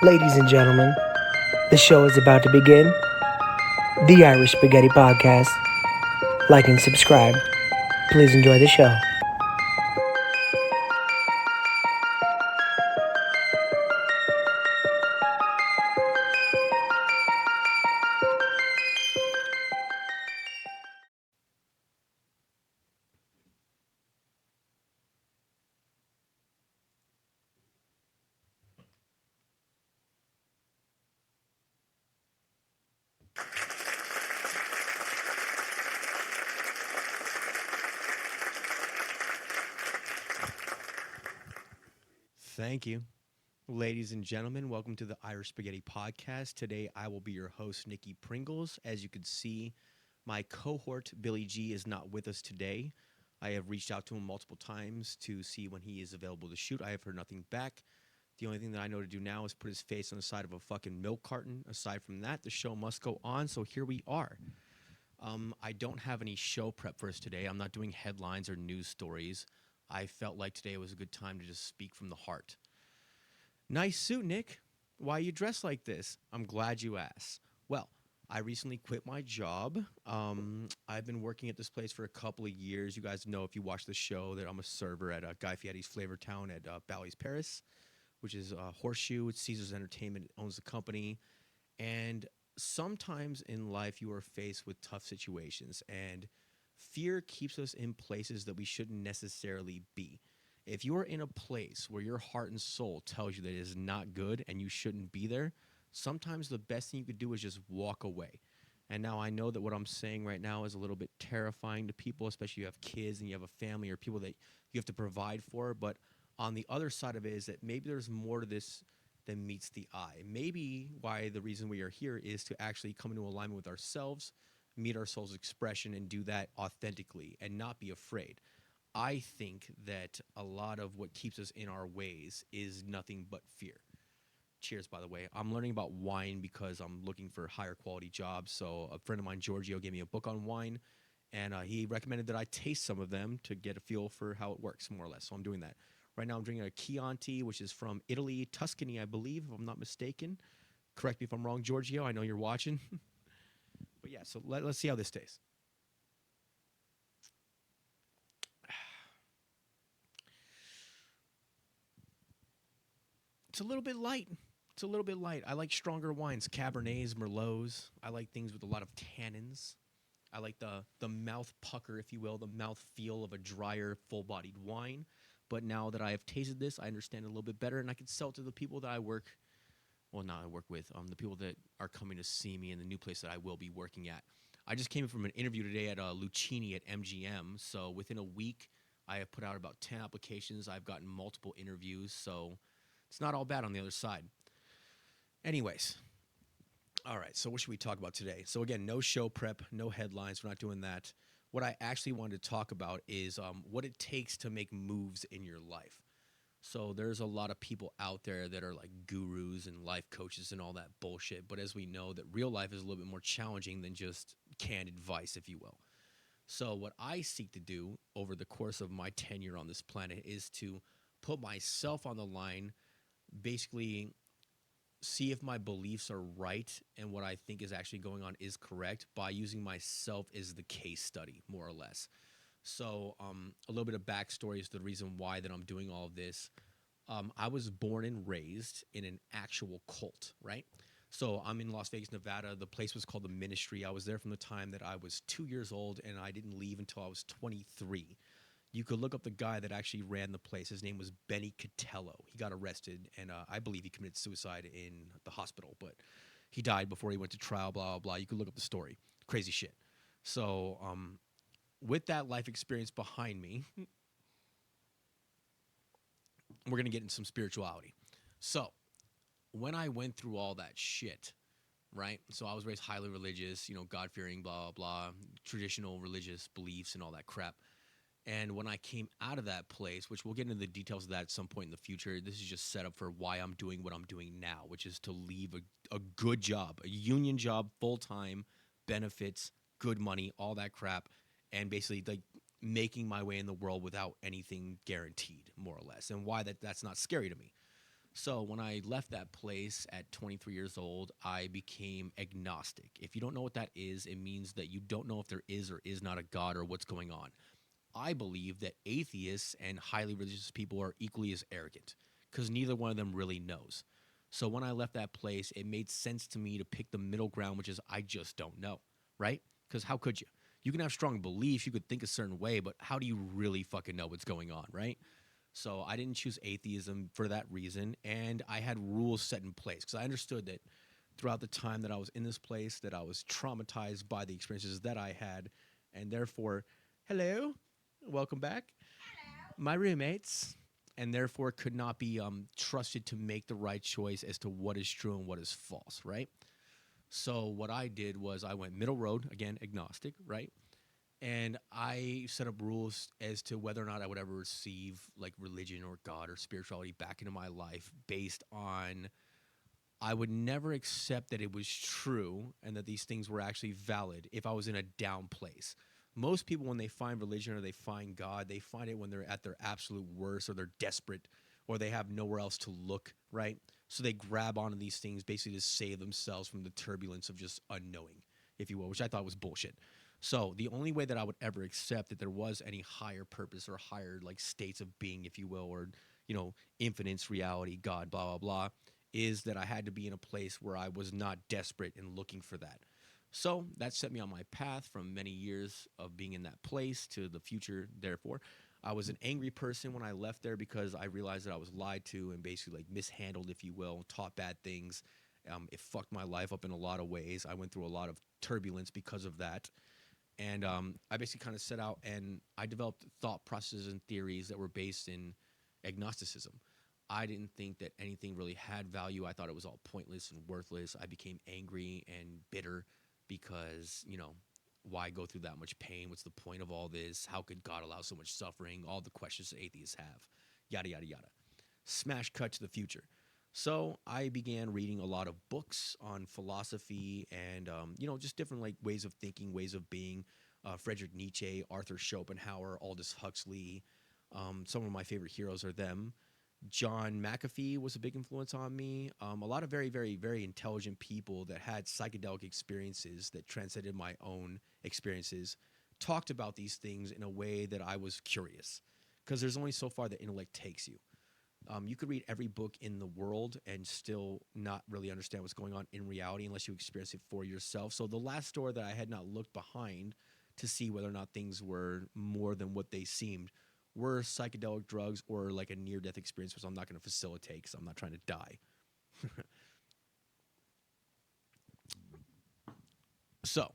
Ladies and gentlemen, the show is about to begin. The Irish Spaghetti Podcast. Like and subscribe. Please enjoy the show. Thank you. Ladies and gentlemen, welcome to the Irish Spaghetti Podcast. Today I will be your host, Nicky Pringles. As you can see, my cohort, Billy G, is not with us today. I have reached out to him multiple times to see when he is available to shoot. I have heard nothing back. The only thing that I know to do now is put his face on the side of a fucking milk carton. Aside from that, the show must go on, so here we are. I don't have any show prep for us today. I'm not doing headlines or news stories. I felt like today was a good time to just speak from the heart. Nice suit, Nick. Why you dressed like this? I'm glad you asked. Well, I recently quit my job. I've been working at this place for a couple of years. You guys know if you watch the show that I'm a server at Guy Fieri's Flavortown at Bally's Paris, which is Horseshoe. It's Caesars Entertainment owns the company. And sometimes in life you are faced with tough situations, and fear keeps us in places that we shouldn't necessarily be. If you are in a place where your heart and soul tells you that it is not good and you shouldn't be there, sometimes the best thing you could do is just walk away. And now I know that what I'm saying right now is a little bit terrifying to people, especially if you have kids and you have a family or people that you have to provide for. But on the other side of it is that maybe there's more to this than meets the eye. Maybe why the reason we are here is to actually come into alignment with ourselves, meet our soul's expression, and do that authentically and not be afraid. I think that a lot of what keeps us in our ways is nothing but fear. Cheers, by the way. I'm learning about wine because I'm looking for higher quality jobs. So a friend of mine, Giorgio, gave me a book on wine, and he recommended that I taste some of them to get a feel for how it works, more or less. So I'm doing that. Right now I'm drinking a Chianti, which is from Italy, Tuscany, I believe, if I'm not mistaken. Correct me if I'm wrong, Giorgio. I know you're watching. But yeah, so let's see how this tastes. It's a little bit light. It's a little bit light. I like stronger wines, Cabernets, Merlots. I like things with a lot of tannins. I like the mouth pucker, if you will, the mouth feel of a drier, full-bodied wine. But now that I have tasted this, I understand it a little bit better, and I can sell it to the people that I work. Well, not I work with the people that are coming to see me in the new place that I will be working at. I just came from an interview today at Lucchini at MGM. So within a week, I have put out about 10 applications. I've gotten multiple interviews, so it's not all bad on the other side. Anyways, all right, so what should we talk about today? So again, no show prep, no headlines. We're not doing that. What I actually wanted to talk about is what it takes to make moves in your life. So there's a lot of people out there that are like gurus and life coaches and all that bullshit. But as we know, that real life is a little bit more challenging than just canned advice, if you will. So what I seek to do over the course of my tenure on this planet is to put myself on the line, basically see if my beliefs are right and what I think is actually going on is correct by using myself as the case study, more or less. So a little bit of backstory is the reason why that I'm doing all of this. I was born and raised in an actual cult, right? So I'm in Las Vegas, Nevada. The place was called the Ministry. I was there from the time that I was 2 years old, and I didn't leave until I was 23. You could look up the guy that actually ran the place. His name was Benny Catello. He got arrested, and I believe he committed suicide in the hospital, but he died before he went to trial, blah, blah, blah. You could look up the story. Crazy shit. So with that life experience behind me, we're going to get into some spirituality. So when I went through all that shit, right? So I was raised highly religious, God-fearing, blah, blah, blah, traditional religious beliefs and all that crap. And when I came out of that place, which we'll get into the details of that at some point in the future, this is just set up for why I'm doing what I'm doing now, which is to leave a good job, a union job, full-time, benefits, good money, all that crap, and basically like making my way in the world without anything guaranteed, more or less, and why that's not scary to me. So when I left that place at 23 years old, I became agnostic. If you don't know what that is, it means that you don't know if there is or is not a God or what's going on. I believe that atheists and highly religious people are equally as arrogant because neither one of them really knows. So when I left that place, it made sense to me to pick the middle ground, which is I just don't know, right? Because how could you? You can have strong beliefs, you could think a certain way, but how do you really fucking know what's going on, right? So I didn't choose atheism for that reason, and I had rules set in place because I understood that throughout the time that I was in this place, that I was traumatized by the experiences that I had, and therefore, hello, welcome back, my roommates, and therefore could not be trusted to make the right choice as to what is true and what is false, right? So what I did was I went middle road, again, agnostic, right? And I set up rules as to whether or not I would ever receive like religion or God or spirituality back into my life based on I would never accept that it was true and that these things were actually valid if I was in a down place. Most people, when they find religion or they find God, they find it when they're at their absolute worst or they're desperate or they have nowhere else to look, right? So they grab onto these things basically to save themselves from the turbulence of just unknowing, if you will, which I thought was bullshit. So the only way that I would ever accept that there was any higher purpose or higher like states of being, if you will, or infinite reality, God, blah blah blah, is that I had to be in a place where I was not desperate and looking for that. So that set me on my path from many years of being in that place to the future. Therefore, I was an angry person when I left there because I realized that I was lied to and basically like mishandled, if you will, taught bad things. It fucked my life up in a lot of ways. I went through a lot of turbulence because of that. And I basically kind of set out and I developed thought processes and theories that were based in agnosticism. I didn't think that anything really had value. I thought it was all pointless and worthless. I became angry and bitter because, why go through that much pain? What's the point of all this? How could God allow so much suffering? All the questions that atheists have. Yada, yada, yada. Smash cut to the future. So I began reading a lot of books on philosophy and, just different like ways of thinking, ways of being. Friedrich Nietzsche, Arthur Schopenhauer, Aldous Huxley. Some of my favorite heroes are them. John McAfee was a big influence on me. A lot of very, very, very intelligent people that had psychedelic experiences that transcended my own experiences talked about these things in a way that I was curious because there's only so far that intellect takes you. You could read every book in the world and still not really understand what's going on in reality unless you experience it for yourself. So the last store that I had not looked behind to see whether or not things were more than what they seemed were psychedelic drugs or like a near-death experience, which I'm not going to facilitate because I'm not trying to die. So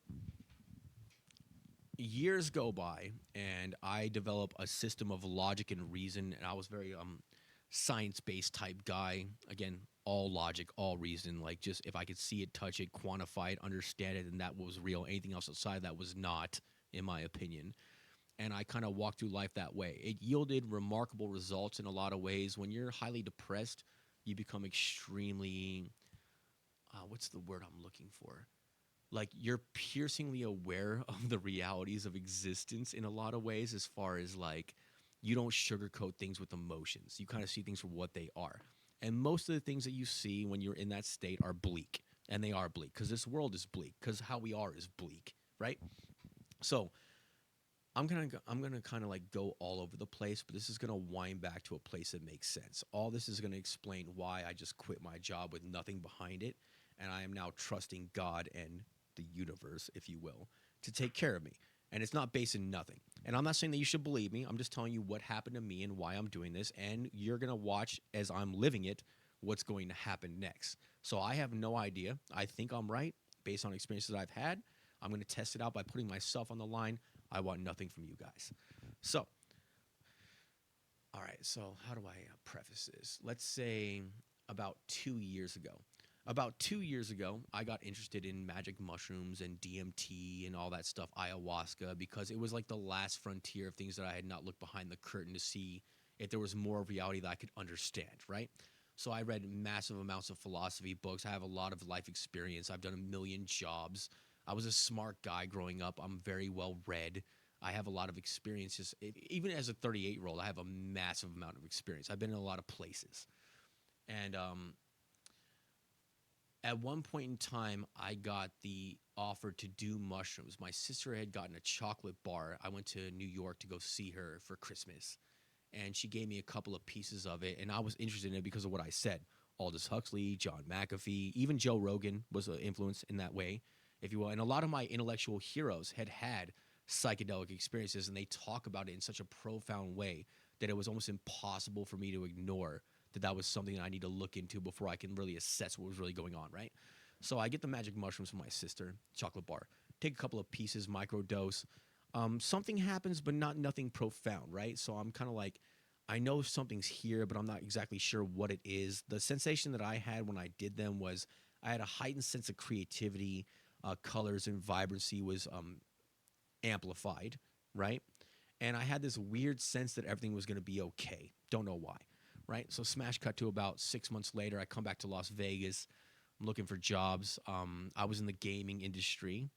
years go by and I develop a system of logic and reason, and I was very science-based type guy. Again, all logic, all reason. Like just if I could see it, touch it, quantify it, understand it, and that was real. Anything else outside that was not, in my opinion. And I kind of walked through life that way. It yielded remarkable results in a lot of ways. When you're highly depressed, you become extremely, what's the word I'm looking for? Like you're piercingly aware of the realities of existence in a lot of ways, as far as like you don't sugarcoat things with emotions. You kind of see things for what they are. And most of the things that you see when you're in that state are bleak. And they are bleak because this world is bleak, because how we are is bleak, right? So I'm gonna kind of like go all over the place, but this is gonna wind back to a place that makes sense. All this is gonna explain why I just quit my job with nothing behind it, and I am now trusting God and the universe, if you will, to take care of me. And it's not based in nothing. And I'm not saying that you should believe me. I'm just telling you what happened to me and why I'm doing this. And you're gonna watch as I'm living it, what's going to happen next. So I have no idea. I think I'm right based on experiences I've had. I'm going to test it out by putting myself on the line. I want nothing from you guys. So, all right. So, how do I preface this? Let's say about 2 years ago. About 2 years ago, I got interested in magic mushrooms and DMT and all that stuff, ayahuasca, because it was like the last frontier of things that I had not looked behind the curtain to see if there was more of reality that I could understand, right? So I read massive amounts of philosophy books. I have a lot of life experience. I've done a million jobs. I was a smart guy growing up. I'm very well read. I have a lot of experiences. Even as a 38-year-old, I have a massive amount of experience. I've been in a lot of places. And at one point in time, I got the offer to do mushrooms. My sister had gotten a chocolate bar. I went to New York to go see her for Christmas, and she gave me a couple of pieces of it, and I was interested in it because of what I said. Aldous Huxley, John McAfee, even Joe Rogan was an influence in that way, if you will. And a lot of my intellectual heroes had psychedelic experiences, and they talk about it in such a profound way that it was almost impossible for me to ignore that was something that I need to look into before I can really assess what was really going on, right? So I get the magic mushrooms from my sister, chocolate bar, take a couple of pieces, microdose. Something happens, but nothing profound, right? So I'm kind of like, I know something's here, but I'm not exactly sure what it is. The sensation that I had when I did them was I had a heightened sense of creativity, colors, and vibrancy was amplified, right? And I had this weird sense that everything was going to be okay. Don't know why, right? So smash cut to about 6 months later, I come back to Las Vegas. I'm looking for jobs. I was in the gaming industry.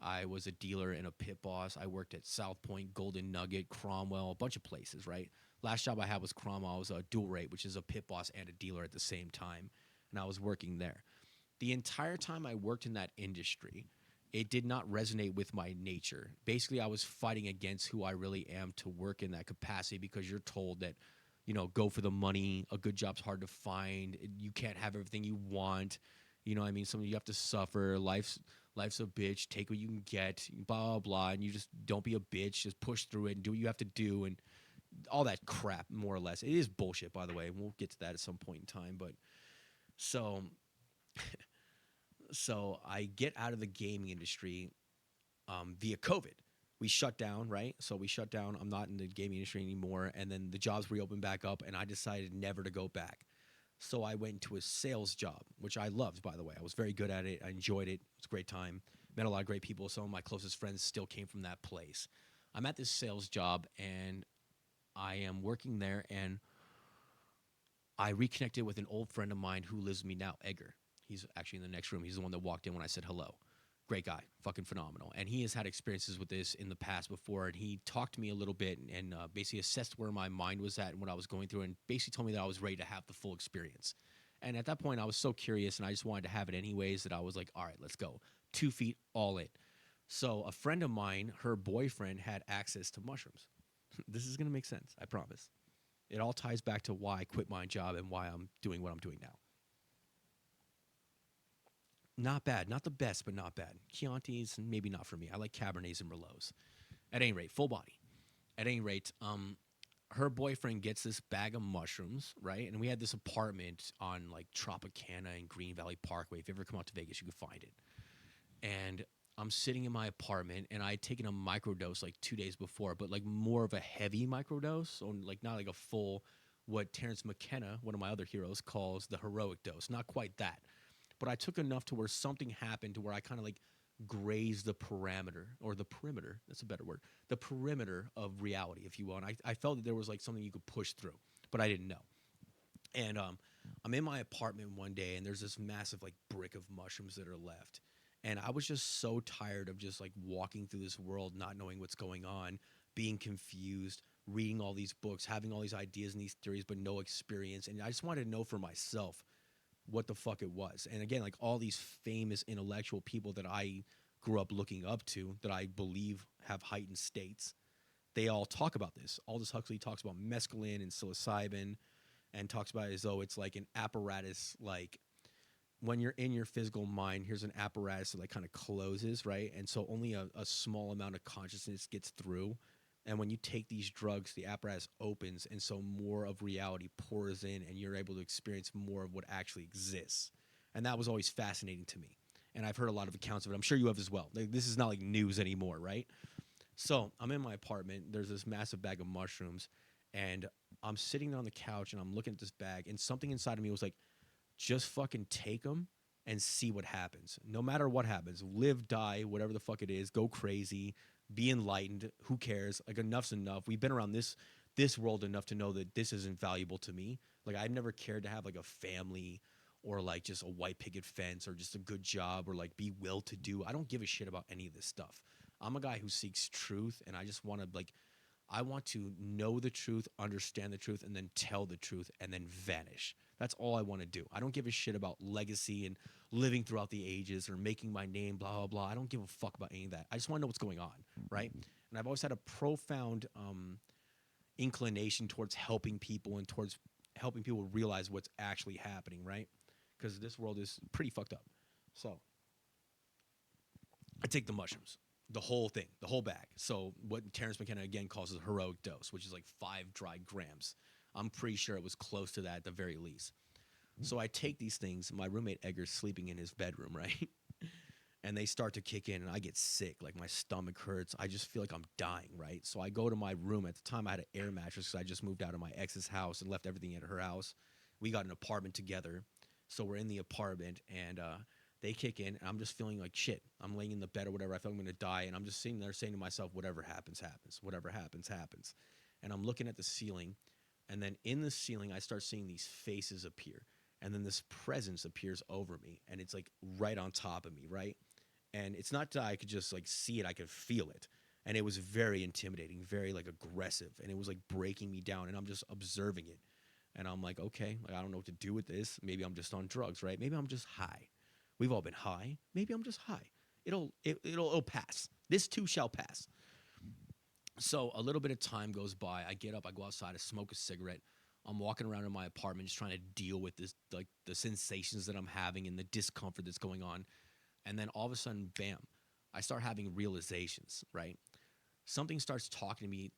I was a dealer and a pit boss. I worked at South Point, Golden Nugget, Cromwell, a bunch of places, right? Last job I had was Cromwell. I was a dual rate, which is a pit boss and a dealer at the same time. And I was working there. The entire time I worked in that industry, it did not resonate with my nature. Basically, I was fighting against who I really am to work in that capacity because you're told that, go for the money. A good job's hard to find. You can't have everything you want. You know what I mean? Some you have to suffer. Life's a bitch. Take what you can get. Blah blah blah. And you just don't be a bitch. Just push through it and do what you have to do and all that crap. More or less, it is bullshit. By the way, and we'll get to that at some point in time. But so so I get out of the gaming industry via COVID. We shut down, right? So we shut down. I'm not in the gaming industry anymore. And then the jobs reopened back up, and I decided never to go back. So I went into a sales job, which I loved, by the way. I was very good at it. I enjoyed it. It was a great time. Met a lot of great people. Some of my closest friends still came from that place. I'm at this sales job, and I am working there, and I reconnected with an old friend of mine who lives with me now, Edgar. He's actually in the next room. He's the one that walked in when I said hello. Great guy, fucking phenomenal. And he has had experiences with this in the past before. And he talked to me a little bit and basically assessed where my mind was at and what I was going through, and basically told me that I was ready to have the full experience. And at that point, I was so curious and I just wanted to have it anyways that I was like, all right, let's go. 2 feet, all in. So a friend of mine, her boyfriend had access to mushrooms. This is going to make sense, I promise. It all ties back to why I quit my job and why I'm doing what I'm doing now. Not bad. Not the best, but not bad. Chianti's, maybe not for me. I like Cabernets and Merlots. At any rate, full body. At any rate, her boyfriend gets this bag of mushrooms, right? And we had this apartment on like Tropicana and Green Valley Parkway. If you ever come out to Vegas, you can find it. And I'm sitting in my apartment, and I had taken a microdose like 2 days before, but like more of a heavy microdose, so like not like a full, what Terrence McKenna, one of my other heroes, calls the heroic dose. Not quite that, but I took enough to where something happened to where I kind of like grazed the parameter or the perimeter. That's a better word. The perimeter of reality, if you will. And I felt that there was like something you could push through, but I didn't know. And I'm in my apartment one day, and there's this massive like brick of mushrooms that are left. And I was just so tired of just like walking through this world, not knowing what's going on, being confused, reading all these books, having all these ideas and these theories, but no experience. And I just wanted to know for myself what the fuck it was. And again, like all these famous intellectual people that I grew up looking up to, that I believe have heightened states, they all talk about this. Aldous Huxley talks about mescaline and psilocybin and talks about it as though it's like an apparatus, like when you're in your physical mind, here's an apparatus that like kind of closes, right? And so only a small amount of consciousness gets through. And when you take these drugs, the apparatus opens, and so more of reality pours in, and you're able to experience more of what actually exists. And that was always fascinating to me. And I've heard a lot of accounts of it. I'm sure you have as well. Like, this is not like news anymore, right? So I'm in my apartment. There's this massive bag of mushrooms, and I'm sitting on the couch, and I'm looking at this bag, and something inside of me was like, just fucking take them and see what happens. No matter what happens, live, die, whatever the fuck it is, go crazy, be enlightened. Who cares? Like enough's enough. We've been around this world enough to know that this isn't valuable to me. Like I've never cared to have like a family or like just a white picket fence or just a good job or like be well to do. I don't give a shit about any of this stuff. I'm a guy who seeks truth, and I just want to like I want to know the truth, understand the truth, and then tell the truth and then vanish. That's all I want to do. I don't give a shit about legacy and living throughout the ages or making my name, blah, blah, blah. I don't give a fuck about any of that. I just want to know what's going on, right? And I've always had a profound inclination towards helping people and towards helping people realize what's actually happening, right? Because this world is pretty fucked up. So I take the mushrooms, the whole thing, the whole bag. So what Terrence McKenna again calls a heroic dose, which is like 5 dry grams. I'm pretty sure it was close to that at the very least. So I take these things. My roommate Edgar's sleeping in his bedroom, right? And they start to kick in, and I get sick. Like my stomach hurts. I just feel like I'm dying, right? So I go to my room. At the time, I had an air mattress because I just moved out of my ex's house and left everything at her house. We got an apartment together, so we're in the apartment, and they kick in, and I'm just feeling like shit. I'm laying in the bed or whatever. I feel I'm gonna die, and I'm just sitting there saying to myself, "Whatever happens, happens. Whatever happens, happens." And I'm looking at the ceiling, and then in the ceiling, I start seeing these faces appear, and then this presence appears over me, and it's like right on top of me, right? And it's not that I could just like see it, I could feel it. And it was very intimidating, very like aggressive, and it was like breaking me down, and I'm just observing it. And I'm like, okay, like, I don't know what to do with this. Maybe I'm just on drugs, right? Maybe I'm just high. We've all been high. Maybe I'm just high. It'll pass. This too shall pass. So a little bit of time goes by. I get up, I go outside, I smoke a cigarette. I'm walking around in my apartment just trying to deal with this, like the sensations that I'm having and the discomfort that's going on. And then all of a sudden, bam, I start having realizations, right? Something starts talking to me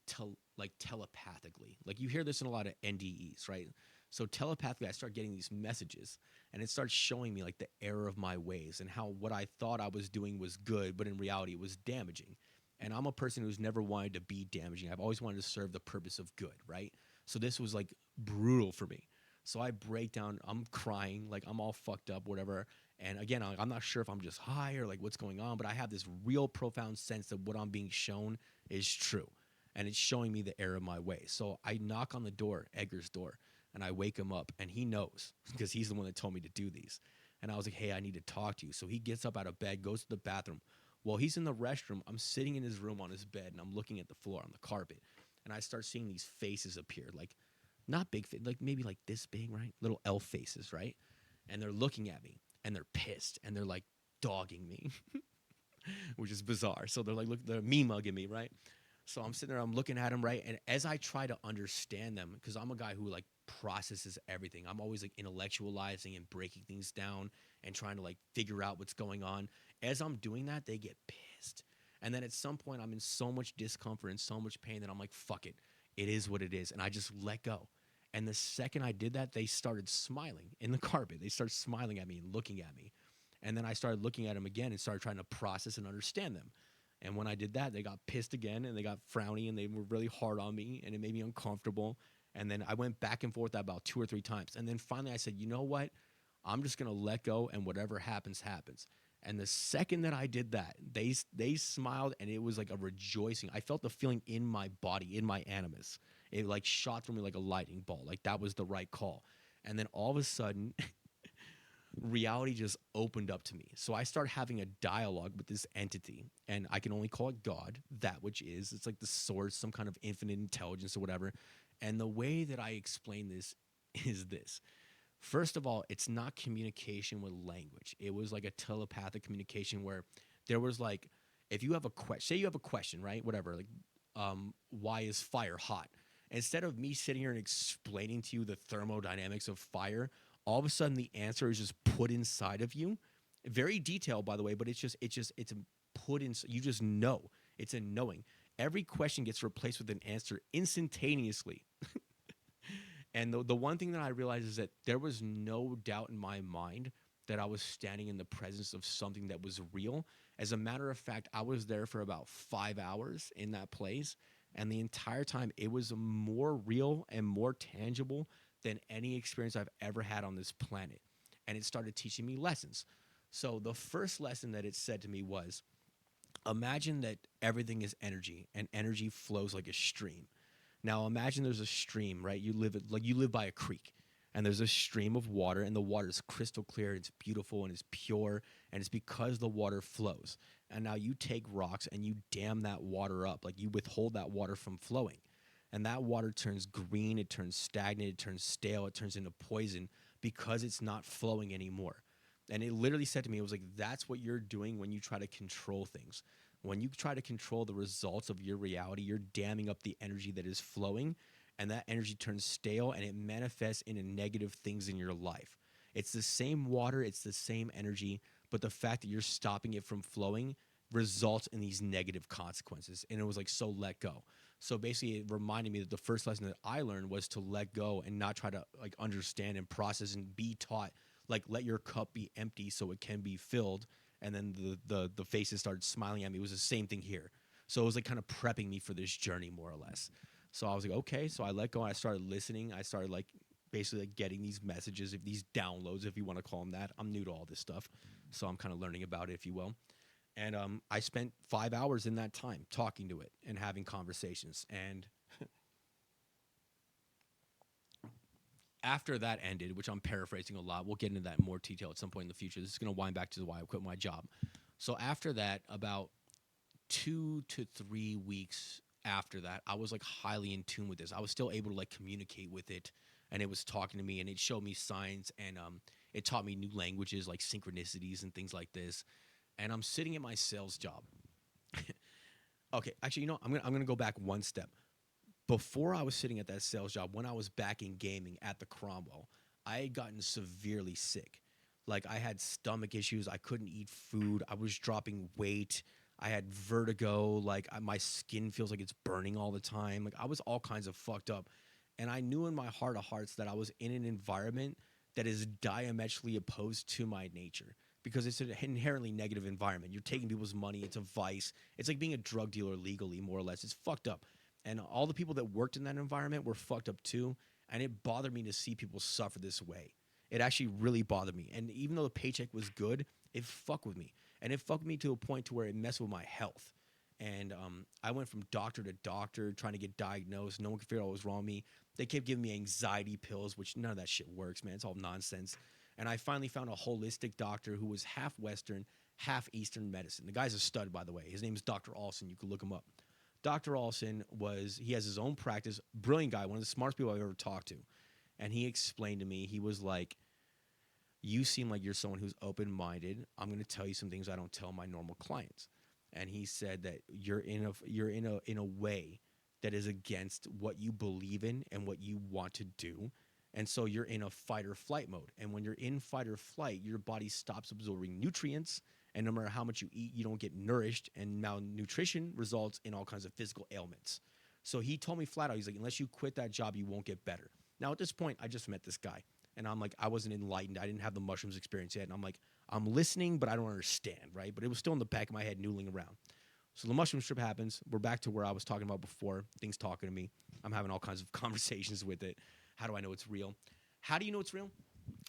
like telepathically. Like you hear this in a lot of NDEs, right? So telepathically, I start getting these messages, and it starts showing me like the error of my ways and how what I thought I was doing was good, but in reality, it was damaging. And I'm a person who's never wanted to be damaging. I've always wanted to serve the purpose of good, right? So this was like brutal for me. So I break down, I'm crying, like I'm all fucked up, whatever. And again, I'm not sure if I'm just high or like what's going on, but I have this real profound sense that what I'm being shown is true. And it's showing me the error of my way. So I knock on the door, Edgar's door, and I wake him up, and he knows because he's the one that told me to do these. And I was like, hey, I need to talk to you. So he gets up out of bed, goes to the bathroom. While he's in the restroom, I'm sitting in his room on his bed, and I'm looking at the floor on the carpet. And I start seeing these faces appear, like not big, like maybe like this big, right? Little elf faces, right? And they're looking at me, and they're pissed, and they're like dogging me, which is bizarre. So they're like, look, they're me mugging me, right? So I'm sitting there, I'm looking at them, right? And as I try to understand them, because I'm a guy who like processes everything, I'm always like intellectualizing and breaking things down and trying to like figure out what's going on. As I'm doing that, they get pissed. And then at some point, I'm in so much discomfort and so much pain that I'm like, fuck it. It is what it is. And I just let go. And the second I did that, they started smiling in the carpet. They started smiling at me and looking at me. And then I started looking at them again and started trying to process and understand them. And when I did that, they got pissed again and they got frowny and they were really hard on me and it made me uncomfortable. And then I went back and forth about 2 or 3 times. And then finally I said, you know what? I'm just going to let go and whatever happens, happens. And the second that I did that, they smiled and it was like a rejoicing. I felt the feeling in my body, in my animus. It like shot through me like a lightning bolt. Like that was the right call. And then all of a sudden, reality just opened up to me. So I started having a dialogue with this entity, and I can only call it God, that which is. It's like the source, some kind of infinite intelligence or whatever. And the way that I explain this is this. First of all, it's not communication with language. It was like a telepathic communication where there was like, if you have a question, say you have a question, right? Whatever, like, why is fire hot? Instead of me sitting here and explaining to you the thermodynamics of fire, all of a sudden the answer is just put inside of you. Very detailed, by the way, but it's put in. You just know. It's a knowing. Every question gets replaced with an answer instantaneously. And the one thing that I realized is that there was no doubt in my mind that I was standing in the presence of something that was real. As a matter of fact, I was there for about 5 hours in that place. And the entire time, it was more real and more tangible than any experience I've ever had on this planet. And it started teaching me lessons. So the first lesson that it said to me was, imagine that everything is energy and energy flows like a stream. Now imagine there's a stream, right? You live by a creek, and there's a stream of water, and the water is crystal clear, it's beautiful, and it's pure, and it's because the water flows. And now you take rocks and you dam that water up, like you withhold that water from flowing. And that water turns green, it turns stagnant, it turns stale, it turns into poison because it's not flowing anymore. And it literally said to me, it was like, that's what you're doing when you try to control things. When you try to control the results of your reality, you're damming up the energy that is flowing, and that energy turns stale and it manifests into negative things in your life. It's the same water, it's the same energy, but the fact that you're stopping it from flowing results in these negative consequences. And it was like, so let go. So basically, it reminded me that the first lesson that I learned was to let go and not try to like understand and process and be taught. Like, let your cup be empty so it can be filled. And then the faces started smiling at me. It was the same thing here. So it was like kind of prepping me for this journey, more or less. So I was like, okay. So I let go. And I started listening. I started like basically like getting these messages, if these downloads, if you want to call them that. I'm new to all this stuff, so I'm kind of learning about it, if you will. And I spent 5 hours in that time talking to it and having conversations. And after that ended, which I'm paraphrasing a lot, we'll get into that in more detail at some point in the future. This is going to wind back to why I quit my job. So after that, about 2 to 3 weeks after that, I was like highly in tune with this. I was still able to like communicate with it, and it was talking to me, and it showed me signs, and it taught me new languages like synchronicities and things like this. And I'm sitting at my sales job. Okay, actually, I'm gonna go back one step. Before I was sitting at that sales job, when I was back in gaming at the Cromwell, I had gotten severely sick. Like, I had stomach issues. I couldn't eat food. I was dropping weight. I had vertigo. Like, my skin feels like it's burning all the time. Like, I was all kinds of fucked up. And I knew in my heart of hearts that I was in an environment that is diametrically opposed to my nature, because it's an inherently negative environment. You're taking people's money. It's a vice. It's like being a drug dealer legally, more or less. It's fucked up. And all the people that worked in that environment were fucked up too. And it bothered me to see people suffer this way. It actually really bothered me. And even though the paycheck was good, it fucked with me. And it fucked me to a point to where it messed with my health. And I went from doctor to doctor trying to get diagnosed. No one could figure out what was wrong with me. They kept giving me anxiety pills, which none of that shit works, man. It's all nonsense. And I finally found a holistic doctor who was half Western, half Eastern medicine. The guy's a stud, by the way. His name is Dr. Olson. You can look him up. Dr. Olson he has his own practice, brilliant guy, one of the smartest people I've ever talked to. And he explained to me, he was like, you seem like you're someone who's open-minded. I'm going to tell you some things I don't tell my normal clients. And he said that you're in a way that is against what you believe in and what you want to do. And so you're in a fight or flight mode. And when you're in fight or flight, your body stops absorbing nutrients. And no matter how much you eat, you don't get nourished. And malnutrition results in all kinds of physical ailments. So he told me flat out, he's like, unless you quit that job, you won't get better. Now, at this point, I just met this guy. And I'm like, I wasn't enlightened. I didn't have the mushrooms experience yet. And I'm like, I'm listening, but I don't understand, right? But it was still in the back of my head, noodling around. So the mushroom trip happens. We're back to where I was talking about before. Things talking to me. I'm having all kinds of conversations with it. How do I know it's real? How do you know it's real?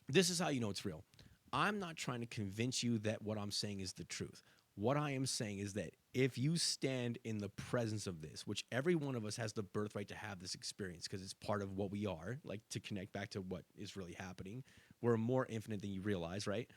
This is how you know it's real. I'm not trying to convince you that what I'm saying is the truth. What I am saying is that if you stand in the presence of this, which every one of us has the birthright to have this experience because it's part of what we are, like to connect back to what is really happening, we're more infinite than you realize, right?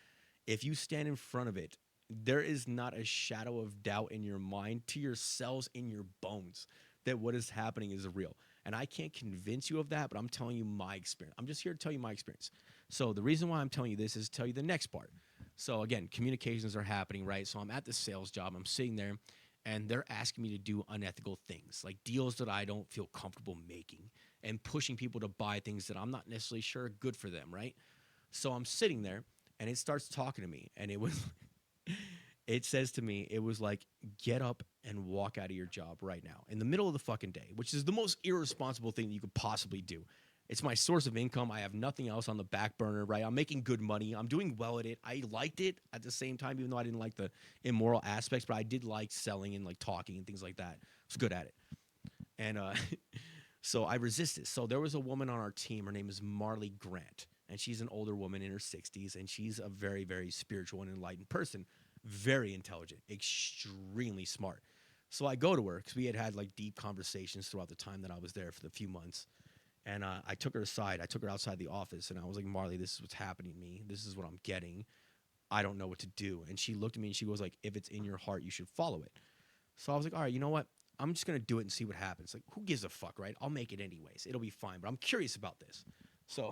If you stand in front of it, there is not a shadow of doubt in your mind, to your cells, in your bones, that what is happening is real. And I can't convince you of that, but I'm telling you my experience. I'm just here to tell you my experience. So the reason why I'm telling you this is to tell you the next part. So again, communications are happening, right? So I'm at the sales job. I'm sitting there, and they're asking me to do unethical things, like deals that I don't feel comfortable making, and pushing people to buy things that I'm not necessarily sure are good for them, right? So I'm sitting there, and it starts talking to me, and it says to me, it was like, get up and walk out of your job right now in the middle of the fucking day, which is the most irresponsible thing that you could possibly do. It's my source of income. I have nothing else on the back burner, right? I'm making good money. I'm doing well at it. I liked it at the same time, even though I didn't like the immoral aspects, but I did like selling and like talking and things like that. I was good at it. And so I resisted. So there was a woman on our team. Her name is Marley Grant, and she's an older woman in her 60s, and she's a very, very spiritual and enlightened person. Very intelligent, extremely smart. So I go to her because we had like deep conversations throughout the time that I was there for the few months. And I took her aside. I took her outside the office, and I was like, Marley, this is what's happening to me. This is what I'm getting. I don't know what to do. And she looked at me, and she was like, if it's in your heart, you should follow it. So I was like, all right, you know what? I'm just going to do it and see what happens. Like, who gives a fuck, right? I'll make it anyways. It'll be fine. But I'm curious about this. So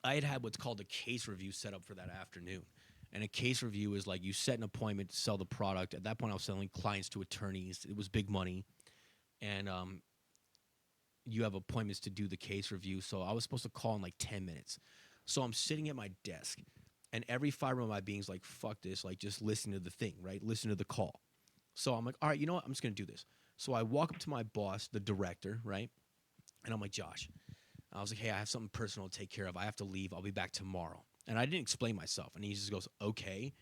I had what's called a case review set up for that afternoon. And a case review is like you set an appointment to sell the product. At that point, I was selling clients to attorneys. It was big money. And you have appointments to do the case review. So I was supposed to call in like 10 minutes. So I'm sitting at my desk, and every fiber of my being is like, fuck this, like just listen to the thing, right? Listen to the call. So I'm like, all right, you know what? I'm just going to do this. So I walk up to my boss, the director, right? And I'm like, Josh, I was like, hey, I have something personal to take care of. I have to leave. I'll be back tomorrow. And I didn't explain myself. And he just goes, okay.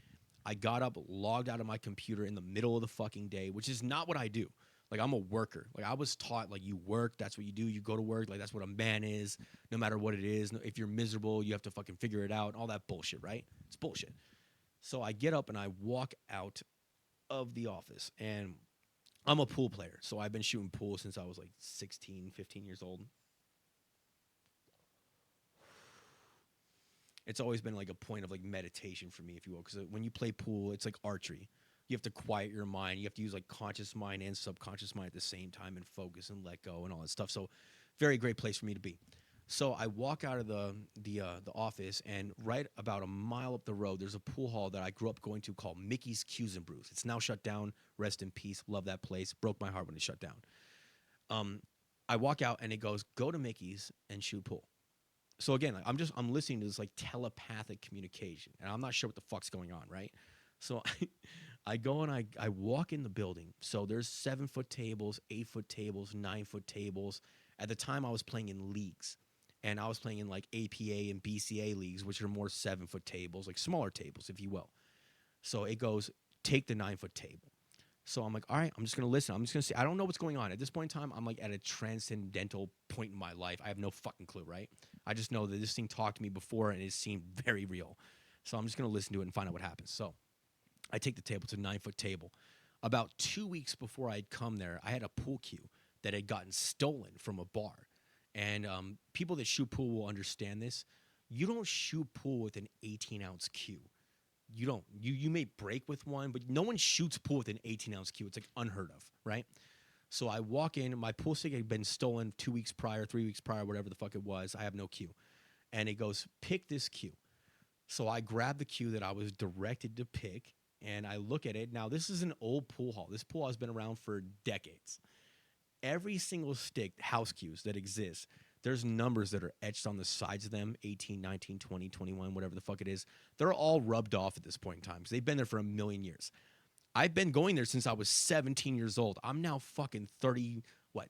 I got up, logged out of my computer in the middle of the fucking day, which is not what I do. Like, I'm a worker. Like, I was taught, like, you work, that's what you do. You go to work, like, that's what a man is, no matter what it is. If you're miserable, you have to fucking figure it out, all that bullshit, right? It's bullshit. So I get up and I walk out of the office, and I'm a pool player. So I've been shooting pool since I was, like, 16, 15 years old. It's always been like a point of like meditation for me, if you will, because when you play pool, it's like archery. You have to quiet your mind. You have to use like conscious mind and subconscious mind at the same time and focus and let go and all that stuff. So, very great place for me to be. So I walk out of the office, and right about a mile up the road, there's a pool hall that I grew up going to called Mickey's Q's and Brews. It's now shut down. Rest in peace. Love that place. Broke my heart when it shut down. Um, I walk out, and it goes, go to Mickey's and shoot pool. So again, like, I'm listening to this like telepathic communication, and I'm not sure what the fuck's going on, right? So I go and I walk in the building. So there's 7-foot tables, 8-foot tables, 9-foot tables. At the time, I was playing in leagues, and I was playing in like APA and BCA leagues, which are more 7-foot tables, like smaller tables, if you will. So it goes, take the 9-foot table. So I'm like, all right, I'm just going to listen. I'm just going to see. I don't know what's going on. At this point in time, I'm like at a transcendental point in my life. I have no fucking clue, right? I just know that this thing talked to me before, and it seemed very real. So I'm just going to listen to it and find out what happens. So I take the table. It's a 9-foot table. About 2 weeks before I'd come there, I had a pool cue that had gotten stolen from a bar. And people that shoot pool will understand this. You don't shoot pool with an 18-ounce cue. You don't. You may break with one, but no one shoots pool with an 18-ounce cue. It's like unheard of, right? So I walk in. My pool stick had been stolen 2 weeks prior, 3 weeks prior, whatever the fuck it was. I have no cue. And it goes, pick this cue. So I grab the cue that I was directed to pick, and I look at it. Now, this is an old pool hall. This pool hall has been around for decades. Every single stick, house cues that exist, there's numbers that are etched on the sides of them, 18, 19, 20, 21, whatever the fuck it is. They're all rubbed off at this point in time because they've been there for a million years. I've been going there since I was 17 years old. I'm now fucking 30, what,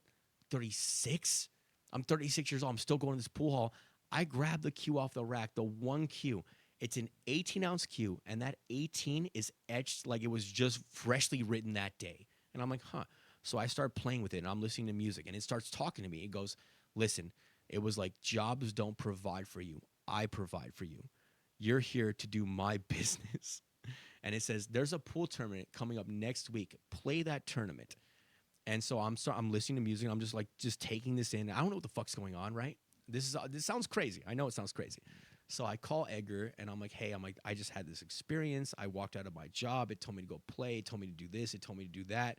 36? I'm 36 years old. I'm still going to this pool hall. I grabbed the cue off the rack, the one cue. It's an 18-ounce cue, and that 18 is etched like it was just freshly written that day. And I'm like, huh. So I start playing with it, and I'm listening to music, and it starts talking to me. It goes, listen, it was like, jobs don't provide for you. I provide for you. You're here to do my business. And it says, there's a pool tournament coming up next week. Play that tournament. And so I'm listening to music. I'm just taking this in. I don't know what the fuck's going on, right? This sounds crazy. I know it sounds crazy. So I call Edgar, and I'm like, hey, I just had this experience. I walked out of my job. It told me to go play. It told me to do this. It told me to do that.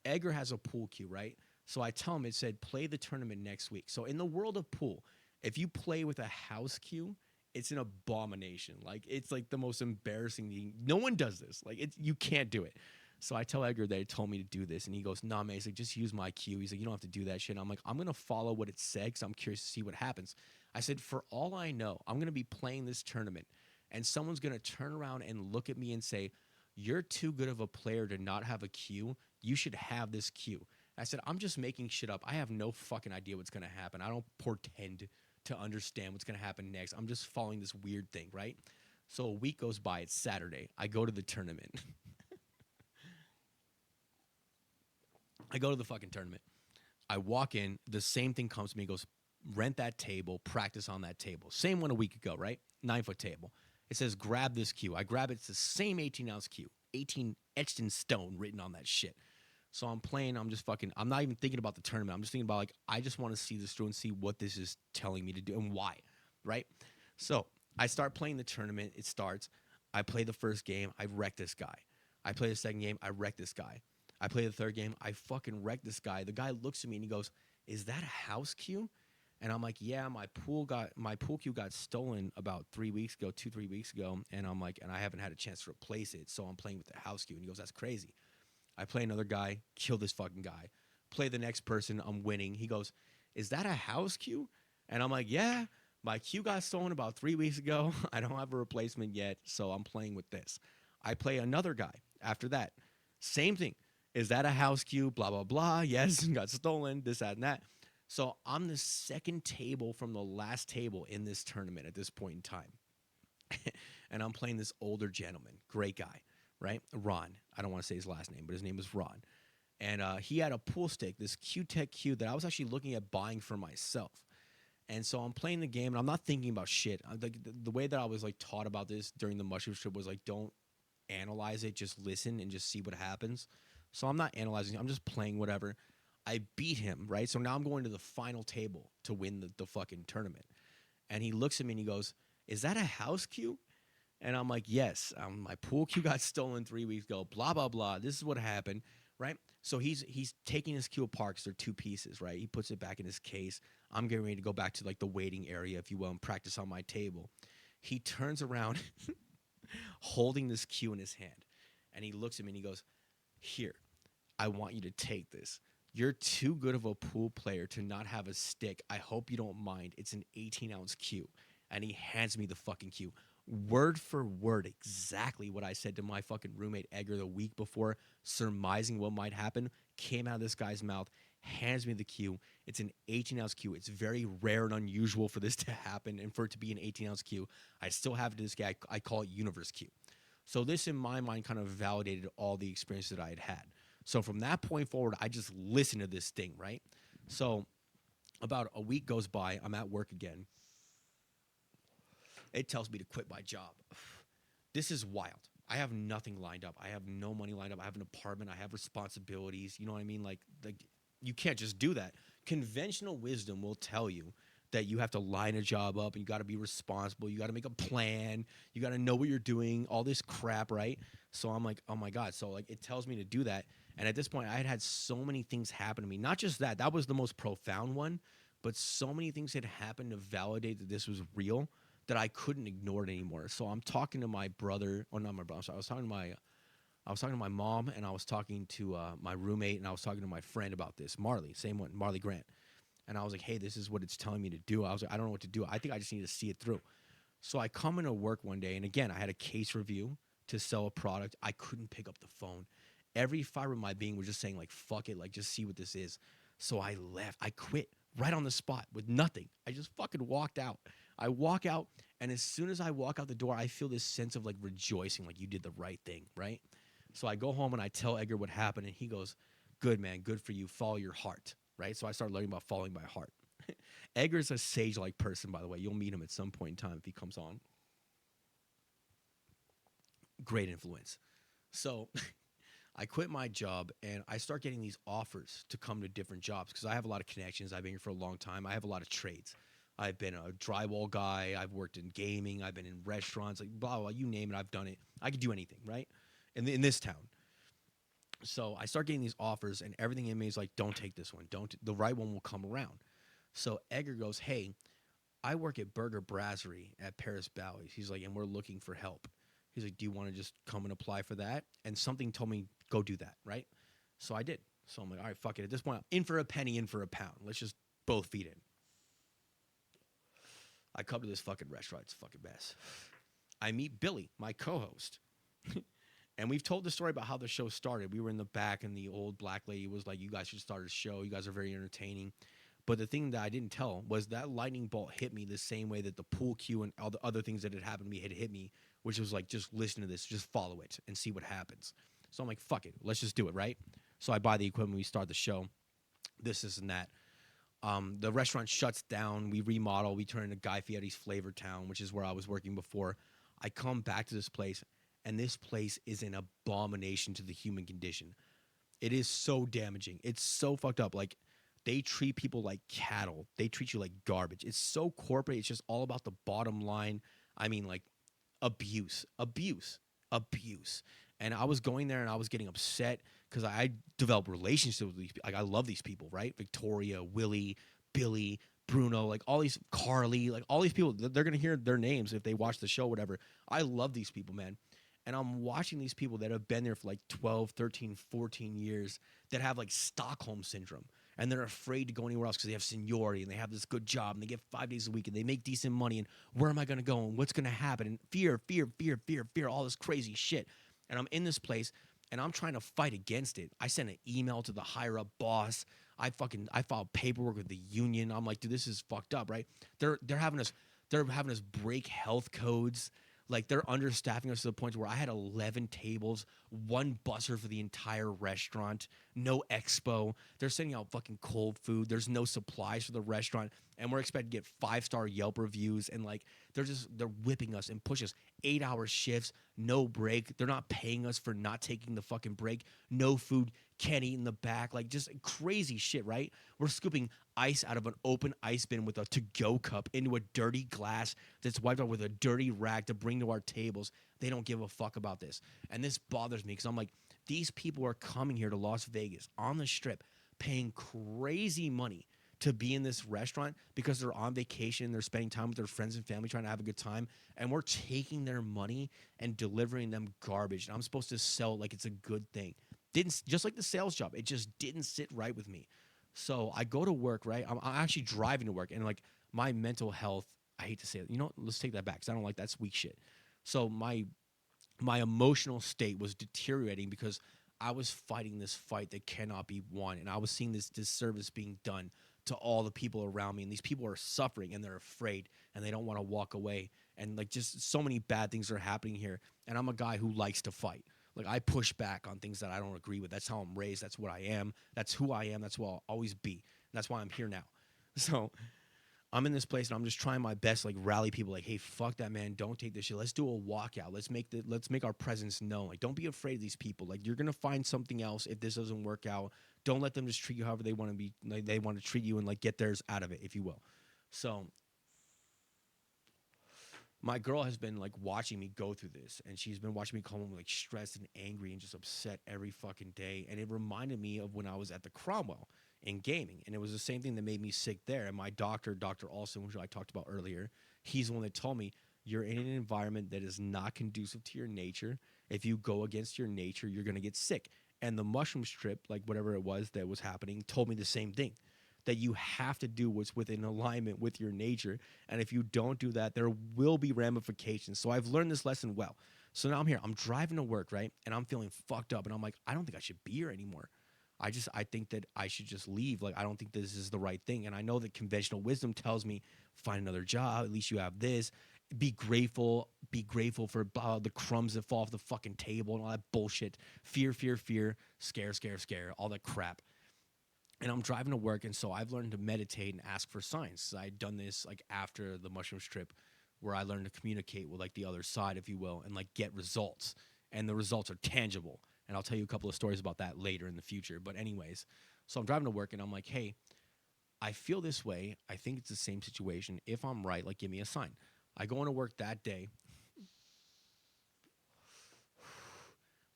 Edgar has a pool cue, right? So I tell him, it said, play the tournament next week. So in the world of pool, if you play with a house cue, it's an abomination. Like, it's like the most embarrassing thing. No one does this. Like, you can't do it. So I tell Edgar that he told me to do this, and he goes, nah, man, he's like, just use my cue. He's like, you don't have to do that shit. And I'm like, I'm going to follow what it said because I'm curious to see what happens. I said, for all I know, I'm going to be playing this tournament, and someone's going to turn around and look at me and say, you're too good of a player to not have a cue. You should have this cue. I said, I'm just making shit up. I have no fucking idea what's going to happen. I don't pretend to understand what's going to happen next. I'm just following this weird thing, right? So a week goes by. It's Saturday. I go to the tournament. I go to the fucking tournament. I walk in. The same thing comes to me. He goes, rent that table. Practice on that table. Same one a week ago, right? 9-foot table. It says, grab this cue. I grab it. It's the same 18-ounce cue. 18 etched in stone written on that shit. So I'm playing. I'm not even thinking about the tournament. I'm just thinking about, like, I just want to see this through and see what this is telling me to do and why, right? So I start playing the tournament. It starts. I play the first game. I wreck this guy. I play the second game. I wreck this guy. I play the third game. I fucking wreck this guy. The guy looks at me and he goes, is that a house cue? And I'm like, yeah, my pool cue got stolen about 3 weeks ago, 2 3 weeks ago, and I'm like, and I haven't had a chance to replace it, so I'm playing with the house cue. And he goes, that's crazy. I play another guy, kill this fucking guy. Play the next person, I'm winning. He goes, is that a house cue? And I'm like, yeah, my cue got stolen about 3 weeks ago. I don't have a replacement yet, so I'm playing with this. I play another guy after that. Same thing. Is that a house cue? Blah, blah, blah. Yes, got stolen, this, that, and that. So I'm the second table from the last table in this tournament at this point in time. And I'm playing this older gentleman, great guy, right? Ron. I don't want to say his last name, but his name is Ron. And he had a pool stick, this Q-Tech Q that I was actually looking at buying for myself. And so I'm playing the game, and I'm not thinking about shit. The way that I was like taught about this during the mushroom trip was like, don't analyze it, just listen and just see what happens. So I'm not analyzing, I'm just playing whatever. I beat him, right? So now I'm going to the final table to win the fucking tournament. And he looks at me and he goes, is that a house cue? And I'm like, yes, my pool cue got stolen 3 weeks ago, blah, blah, blah. This is what happened, right? So he's taking his cue apart because they're two pieces, right? He puts it back in his case. I'm getting ready to go back to like the waiting area, if you will, and practice on my table. He turns around holding this cue in his hand. And he looks at me and he goes, here, I want you to take this. You're too good of a pool player to not have a stick. I hope you don't mind. It's an 18-ounce cue. And he hands me the fucking cue. Word for word, exactly what I said to my fucking roommate Edgar the week before, surmising what might happen, came out of this guy's mouth, hands me the cue. It's an 18-ounce cue. It's very rare and unusual for this to happen and for it to be an 18-ounce cue. I still have it to this guy. I call it Universe Cue. So this, in my mind, kind of validated all the experiences that I had had. So from that point forward, I just listened to this thing, right? So about a week goes by. I'm at work again. It tells me to quit my job. This is wild. I have nothing lined up. I have no money lined up. I have an apartment. I have responsibilities. You know what I mean? Like you can't just do that. Conventional wisdom will tell you that you have to line a job up and you got to be responsible. You got to make a plan. You got to know what you're doing, all this crap, right? So I'm like, oh my God. So like it tells me to do that. And at this point, I had so many things happen to me. Not just that. That was the most profound one. But so many things had happened to validate that this was real that I couldn't ignore it anymore. So I'm talking to my brother, or not my brother. I was talking to my mom, and I was talking to my roommate, and I was talking to my friend about this, Marley, same one, Marley Grant. And I was like, hey, this is what it's telling me to do. I was like, I don't know what to do. I think I just need to see it through. So I come into work one day, and again, I had a case review to sell a product. I couldn't pick up the phone. Every fiber of my being was just saying, like, fuck it, like, just see what this is. So I left. I quit right on the spot with nothing. I just fucking walked out. I walk out, and as soon as I walk out the door, I feel this sense of, like, rejoicing, like, you did the right thing, right? So I go home, and I tell Edgar what happened, and he goes, good, man, good for you. Follow your heart, right? So I started learning about following my heart. Edgar's a sage-like person, by the way. You'll meet him at some point in time if he comes on. Great influence. So I quit my job and I start getting these offers to come to different jobs because I have a lot of connections. I've been here for a long time. I have a lot of trades. I've been a drywall guy. I've worked in gaming. I've been in restaurants, like blah, blah, you name it. I've done it. I could do anything, right? In this town. So I start getting these offers and everything in me is like, don't take this one. Don't. The right one will come around. So Edgar goes, hey, I work at Burger Brasserie at Paris Bally's. He's like, and we're looking for help. He's like, do you want to just come and apply for that? And something told me, go do that, right? So I did. So I'm like, all right, fuck it. At this point, in for a penny, in for a pound. Let's just both feed in. I come to this fucking restaurant. It's a fucking mess. I meet Billy, my co-host. And we've told the story about how the show started. We were in the back, and the old black lady was like, you guys should start a show. You guys are very entertaining. But the thing that I didn't tell was that lightning bolt hit me the same way that the pool cue and all the other things that had happened to me had hit me, which was like, just listen to this, just follow it and see what happens. So I'm like, fuck it, let's just do it, right? So I buy the equipment, we start the show, this and that. The restaurant shuts down, we remodel, we turn into Guy Fieri's Flavortown, which is where I was working before. I come back to this place, and this place is an abomination to the human condition. It is so damaging. It's so fucked up. Like, they treat people like cattle. They treat you like garbage. It's so corporate. It's just all about the bottom line. I mean, like, abuse. And I was going there and I was getting upset because I developed relationships with these people. Like, I love these people, right? Victoria, Willie, Billy, Bruno, like all these Carly, like all these people, they're gonna hear their names if they watch the show, whatever. I love these people, man. And I'm watching these people that have been there for like 12, 13, 14 years that have like Stockholm syndrome. And they're afraid to go anywhere else because they have seniority and they have this good job and they get 5 days a week and they make decent money. And where am I going to go and what's going to happen? And fear, fear, fear, fear, fear, all this crazy shit. And I'm in this place and I'm trying to fight against it. I sent an email to the higher up boss. I filed paperwork with the union. I'm like, dude, this is fucked up, right? They're having us break health codes. Like they're understaffing us to the point where I had 11 tables, one busser for the entire restaurant, no expo. They're sending out fucking cold food. There's no supplies for the restaurant, and we're expected to get 5-star Yelp reviews. And like they're whipping us and push us 8-hour shifts, no break. They're not paying us for not taking the fucking break. No food, can't eat in the back. Like just crazy shit, right? We're scooping ice out of an open ice bin with a to-go cup into a dirty glass that's wiped out with a dirty rag to bring to our tables. They don't give a fuck about this. And this bothers me because I'm like, these people are coming here to Las Vegas on the strip, paying crazy money to be in this restaurant because they're on vacation, they're spending time with their friends and family trying to have a good time, and we're taking their money and delivering them garbage. And I'm supposed to sell it like it's a good thing. Didn't, just like the sales job, it just didn't sit right with me. So I go to work, right? I'm actually driving to work, and like my mental health, I hate to say it, let's take that back because I don't like that's weak shit. So my emotional state was deteriorating because I was fighting this fight that cannot be won, and I was seeing this disservice being done to all the people around me, and these people are suffering and they're afraid and they don't want to walk away, and like just so many bad things are happening here, and I'm a guy who likes to fight. Like I push back on things that I don't agree with. That's how I'm raised. That's what I am. That's who I am. That's what I'll always be. And that's why I'm here now. So I'm in this place and I'm just trying my best, like rally people, like, hey, fuck that, man. Don't take this shit. Let's do a walkout. Let's make our presence known. Like, don't be afraid of these people. Like, you're gonna find something else if this doesn't work out. Don't let them just treat you however they want to be. Like, they want to treat you and like get theirs out of it, if you will. So my girl has been like watching me go through this, and she's been watching me come home like stressed and angry and just upset every fucking day. And it reminded me of when I was at the Cromwell in gaming, and it was the same thing that made me sick there. And my doctor, Dr. Olson, which I talked about earlier, he's the one that told me you're in an environment that is not conducive to your nature. If you go against your nature, you're gonna get sick. And the mushroom strip, like whatever it was that was happening, told me the same thing, that you have to do what's within alignment with your nature. And if you don't do that, there will be ramifications. So I've learned this lesson well. So now I'm here. I'm driving to work, right? And I'm feeling fucked up. And I'm like, I don't think I should be here anymore. I think that I should just leave. Like, I don't think this is the right thing. And I know that conventional wisdom tells me, find another job. At least you have this. Be grateful. Be grateful for the crumbs that fall off the fucking table and all that bullshit. Fear, fear, fear. Scare, scare, scare. All that crap. And I'm driving to work, and so I've learned to meditate and ask for signs. I had done this like after the mushroom trip, where I learned to communicate with like the other side, if you will, and like get results. And the results are tangible. And I'll tell you a couple of stories about that later in the future. But anyways, so I'm driving to work, and I'm like, hey, I feel this way. I think it's the same situation. If I'm right, like give me a sign. I go into work that day.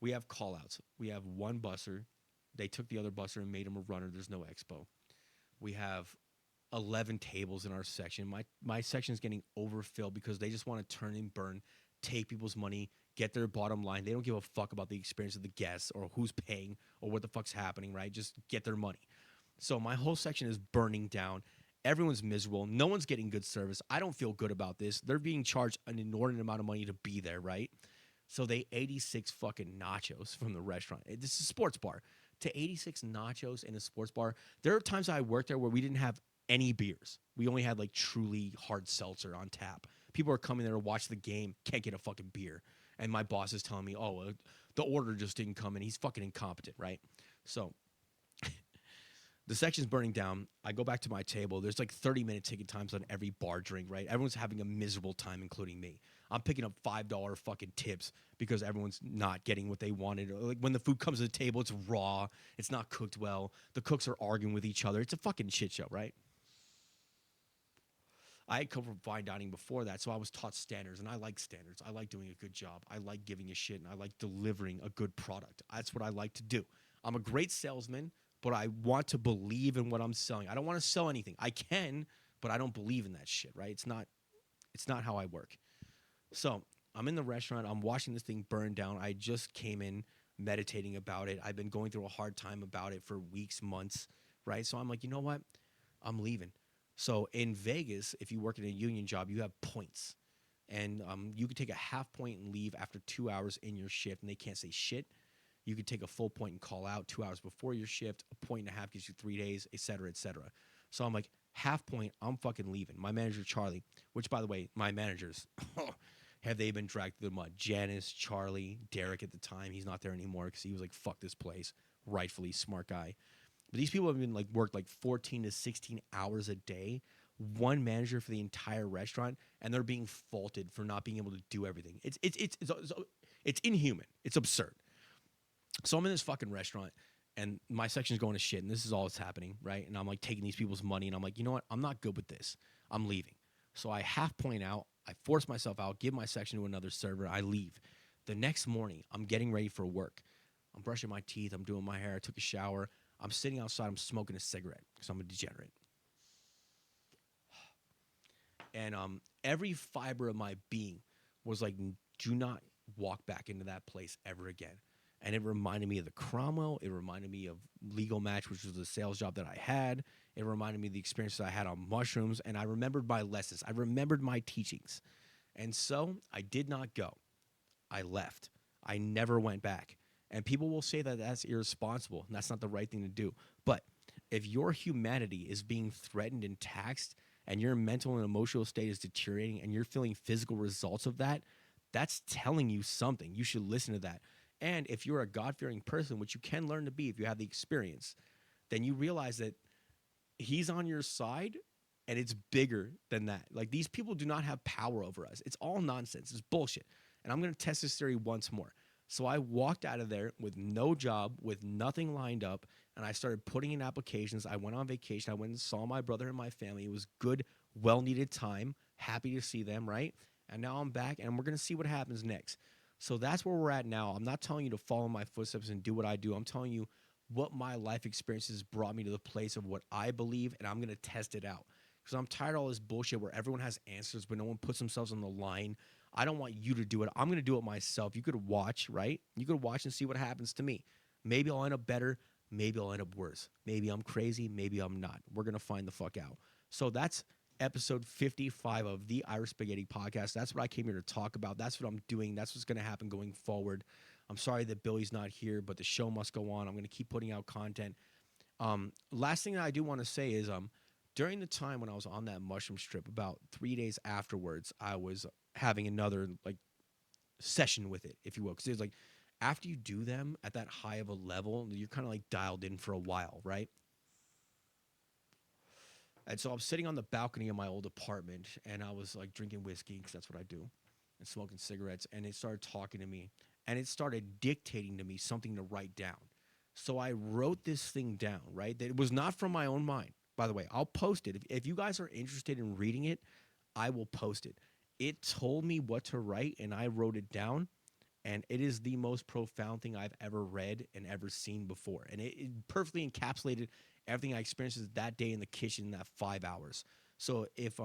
We have call outs. We have one busser. They took the other busser and made him a runner. There's no expo. We have 11 tables in our section. My section is getting overfilled because they just want to turn and burn, take people's money, get their bottom line. They don't give a fuck about the experience of the guests or who's paying or what the fuck's happening, right? Just get their money. So my whole section is burning down. Everyone's miserable. No one's getting good service. I don't feel good about this. They're being charged an inordinate amount of money to be there, right? So they 86 fucking nachos from the restaurant. This is a sports bar. To 86 nachos in a sports bar. There are times I worked there where we didn't have any beers. We only had like truly hard seltzer on tap. People are coming there to watch the game, can't get a fucking beer. And my boss is telling me, oh, the order just didn't come in. He's fucking incompetent, right? So the section's burning down. I go back to my table. There's like 30-minute ticket times on every bar drink, right? Everyone's having a miserable time, including me. I'm picking up $5 fucking tips because everyone's not getting what they wanted. Like when the food comes to the table, it's raw. It's not cooked well. The cooks are arguing with each other. It's a fucking shit show, right? I had come from fine dining before that, so I was taught standards, and I like standards. I like doing a good job. I like giving a shit, and I like delivering a good product. That's what I like to do. I'm a great salesman, but I want to believe in what I'm selling. I don't want to sell anything. I can, but I don't believe in that shit, right? It's not how I work. So I'm in the restaurant. I'm watching this thing burn down. I just came in meditating about it. I've been going through a hard time about it for weeks, months, right? So I'm like, you know what? I'm leaving. So in Vegas, if you work in a union job, you have points. And you could take a half point and leave after 2 hours in your shift, and they can't say shit. You could take a full point and call out 2 hours before your shift. A point and a half gives you 3 days, et cetera, et cetera. So I'm like, half point, I'm fucking leaving. My manager, Charlie, which, by the way, my managers, have they been dragged through the mud? Janice, Charlie, Derek at the time. He's not there anymore because he was like, fuck this place. Rightfully, smart guy. But these people have been like worked like 14 to 16 hours a day, one manager for the entire restaurant, and they're being faulted for not being able to do everything. It's inhuman. It's absurd. So I'm in this fucking restaurant, and my section's going to shit, and this is all that's happening, right? And I'm like taking these people's money, and I'm like, you know what? I'm not good with this. I'm leaving. So I half point out. I force myself out, give my section to another server. I leave. The next morning, I'm getting ready for work. I'm brushing my teeth. I'm doing my hair. I took a shower. I'm sitting outside. I'm smoking a cigarette because I'm a degenerate. And every fiber of my being was like, do not walk back into that place ever again. And it reminded me of the Cromwell. It reminded me of Legal Match, which was the sales job that I had. It reminded me of the experiences I had on mushrooms. And I remembered my lessons. I remembered my teachings. And so I did not go. I left. I never went back. And people will say that that's irresponsible and that's not the right thing to do. But if your humanity is being threatened and taxed and your mental and emotional state is deteriorating and you're feeling physical results of that, that's telling you something. You should listen to that. And if you're a God-fearing person, which you can learn to be if you have the experience, then you realize that he's on your side and it's bigger than that. Like, these people do not have power over us. It's all nonsense. It's bullshit. And I'm going to test this theory once more. So I walked out of there with no job, with nothing lined up, and I started putting in applications. I went on vacation. I went and saw my brother and my family. It was good, well-needed time. Happy to see them, right? And now I'm back, and we're going to see what happens next. So that's where we're at now. I'm not telling you to follow my footsteps and do what I do. I'm telling you what my life experiences brought me to the place of what I believe, and I'm going to test it out. Because I'm tired of all this bullshit where everyone has answers, but no one puts themselves on the line. I don't want you to do it. I'm going to do it myself. You could watch, right? You could watch and see what happens to me. Maybe I'll end up better. Maybe I'll end up worse. Maybe I'm crazy. Maybe I'm not. We're going to find the fuck out. So that's episode 55 of the Irish Spaghetti Podcast. That's what I came here to talk about. That's what I'm doing. That's what's going to happen going forward. I'm sorry that Billy's not here, but the show must go on. I'm going to keep putting out content. Last thing that I do want to say is during the time when I was on that mushroom strip, about 3 days afterwards, I was having another like session with it, if you will, because it's like after you do them at that high of a level, you're kind of like dialed in for a while, right? And so I'm sitting on the balcony of my old apartment, and I was like drinking whiskey because that's what I do, and smoking cigarettes. And it started talking to me, and it started dictating to me something to write down. So I wrote this thing down, right? That it was not from my own mind. By the way, I'll post it. If you guys are interested in reading it, I will post it. It told me what to write, and I wrote it down. And it is the most profound thing I've ever read and ever seen before. And it perfectly encapsulated everything I experienced that day in the kitchen in that 5 hours. So if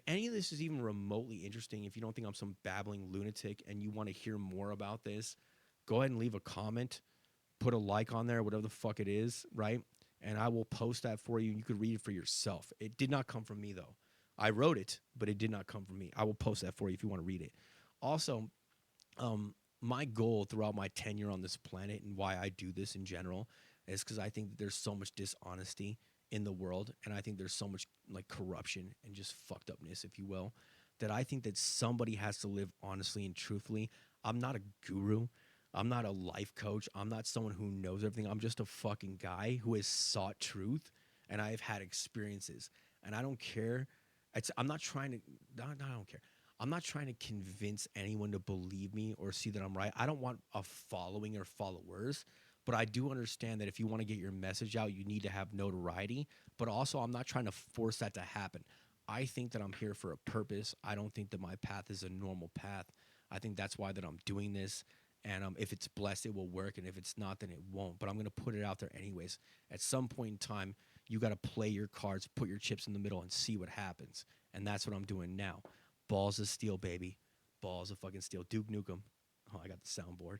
any of this is even remotely interesting, if you don't think I'm some babbling lunatic and you want to hear more about this, go ahead and leave a comment, put a like on there, whatever the fuck it is, right? And I will post that for you. You could read it for yourself. It did not come from me, though. I wrote it, but it did not come from me. I will post that for you if you want to read it. Also, my goal throughout my tenure on this planet and why I do this in general is because I think that there's so much dishonesty in the world, and I think there's so much like corruption and just fucked upness, if you will, that I think that somebody has to live honestly and truthfully. I'm not a guru. I'm not a life coach. I'm not someone who knows everything. I'm just a fucking guy who has sought truth, and I've had experiences, and I don't care. I'm not trying to. No, I don't care. I'm not trying to convince anyone to believe me or see that I'm right. I don't want a following or followers, but I do understand that if you want to get your message out, you need to have notoriety. But also, I'm not trying to force that to happen. I think that I'm here for a purpose. I don't think that my path is a normal path. I think that's why that I'm doing this. And if it's blessed, it will work. And if it's not, then it won't. But I'm going to put it out there anyways. At some point in time, You got to play your cards, put your chips in the middle, and see what happens. And that's what I'm doing now. Balls of steel, baby. Balls of fucking steel. Duke Nukem. Oh, I got the soundboard.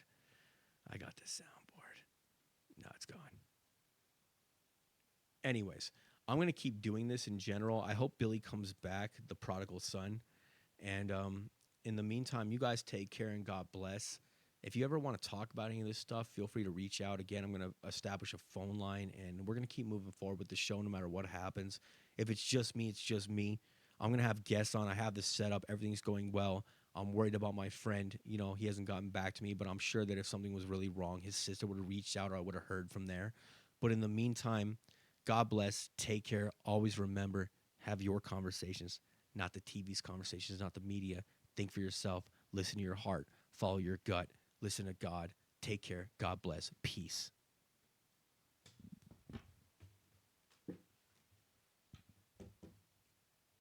I got the soundboard. No, it's gone. Anyways, I'm going to keep doing this in general. I hope Billy comes back, the prodigal son. And in the meantime, you guys take care and God bless. If you ever want to talk about any of this stuff, feel free to reach out. Again, I'm going to establish a phone line, and we're going to keep moving forward with the show no matter what happens. If it's just me, it's just me. I'm going to have guests on. I have this set up. Everything's going well. I'm worried about my friend. You know, he hasn't gotten back to me, but I'm sure that if something was really wrong, his sister would have reached out or I would have heard from there. But in the meantime, God bless. Take care. Always remember, have your conversations, not the TV's conversations, not the media. Think for yourself. Listen to your heart. Follow your gut. Listen to God. Take care. God bless. Peace.